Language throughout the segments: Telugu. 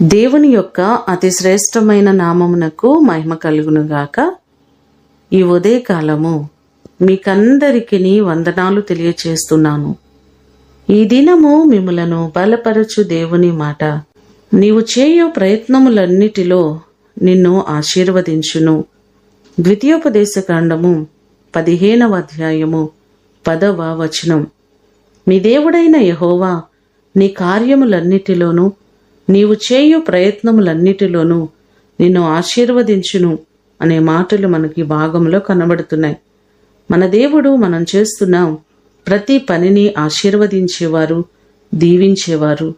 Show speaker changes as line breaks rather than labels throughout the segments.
దేవుని యొక్క అతి శ్రేష్టమైన నామమునకు మహిమ కలుగునుగాక. ఈ ఉదయకాలము మీకందరికీ వందనాలు తెలియచేస్తున్నాను. ఈ దినము మిమ్ములను బలపరచు దేవుని మాట నీవు చేయు ప్రయత్నములన్నిటిలో నిన్ను ఆశీర్వదించును. ద్వితీయోపదేశకాండము 15వ అధ్యాయము 10వ వచనం. మీ దేవుడైన యెహోవా నీ కార్యములన్నిటిలోనూ నీవు చేయు ప్రయత్నములన్నిటిలోనూ నిన్ను ఆశీర్వదించును అనే మాటలు మనకి భాగంలో కనబడుతున్నాయి. మన దేవుడు మనం చేస్తున్న ప్రతి పనిని ఆశీర్వదించేవారు, దీవించేవారు.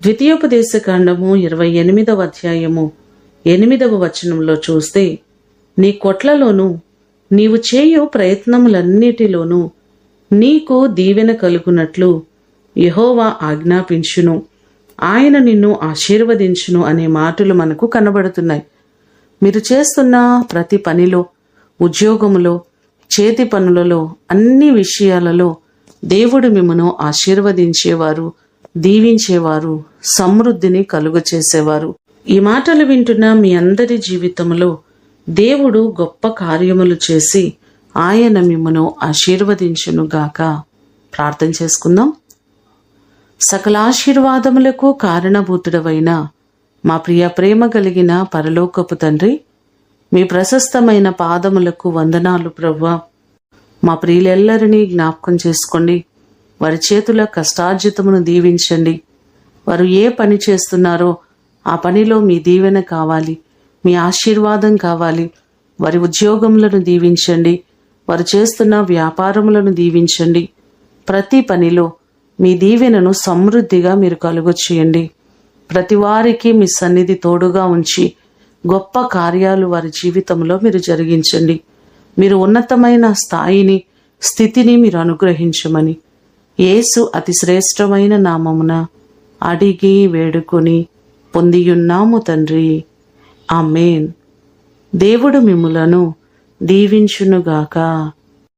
ద్వితీయోపదేశకాండము 28వ అధ్యాయము 8వ వచనంలో చూస్తే, నీ కొట్లలోనూ నీవు చేయు ప్రయత్నములన్నిటిలోనూ నీకు దీవెన కలుగునట్లు యెహోవా ఆజ్ఞాపించును, ఆయన నిన్ను ఆశీర్వదించును అనే మాటలు మనకు కనబడుతున్నాయి. మీరు చేస్తున్న ప్రతి పనిలో, ఉద్యోగములో, చేతి పనులలో, అన్ని విషయాలలో దేవుడు మిమ్మను ఆశీర్వదించేవారు, దీవించేవారు, సమృద్ధిని కలుగచేసేవారు. ఈ మాటలు వింటున్న మీ అందరి జీవితంలో దేవుడు గొప్ప కార్యములు చేసి ఆయన మిమ్మను ఆశీర్వదించునుగాక. ప్రార్థన చేసుకుందాం. సకల ఆశీర్వాదములకు కారణభూతుడవైన మా ప్రియ ప్రేమ కలిగిన పరలోకపు తండ్రి, మీ ప్రశస్తమైన పాదములకు వందనాలు ప్రభువా. మా ప్రియులెల్లరినీ జ్ఞాపకం చేసుకోండి. వారి చేతుల కష్టార్జితమును దీవించండి. వారు ఏ పని చేస్తున్నారో ఆ పనిలో మీ దీవెన కావాలి, మీ ఆశీర్వాదం కావాలి. వారి ఉద్యోగములను దీవించండి, వారు చేస్తున్న వ్యాపారములను దీవించండి. ప్రతి పనిలో మీ దీవెనను సమృద్ధిగా మీరు కలుగచేయండి. ప్రతి వారికి మీ సన్నిధి తోడుగా ఉంచి గొప్ప కార్యాలు వారి జీవితంలో మీరు జరిగించండి. మీరు ఉన్నతమైన స్థాయిని, స్థితిని మీరు అనుగ్రహించమని యేసు అతి శ్రేష్టమైన నామమున అడిగి వేడుకొని పొందియున్నాము తండ్రి. ఆమేన్. దేవుడు మిమ్ములను దీవించునుగాక.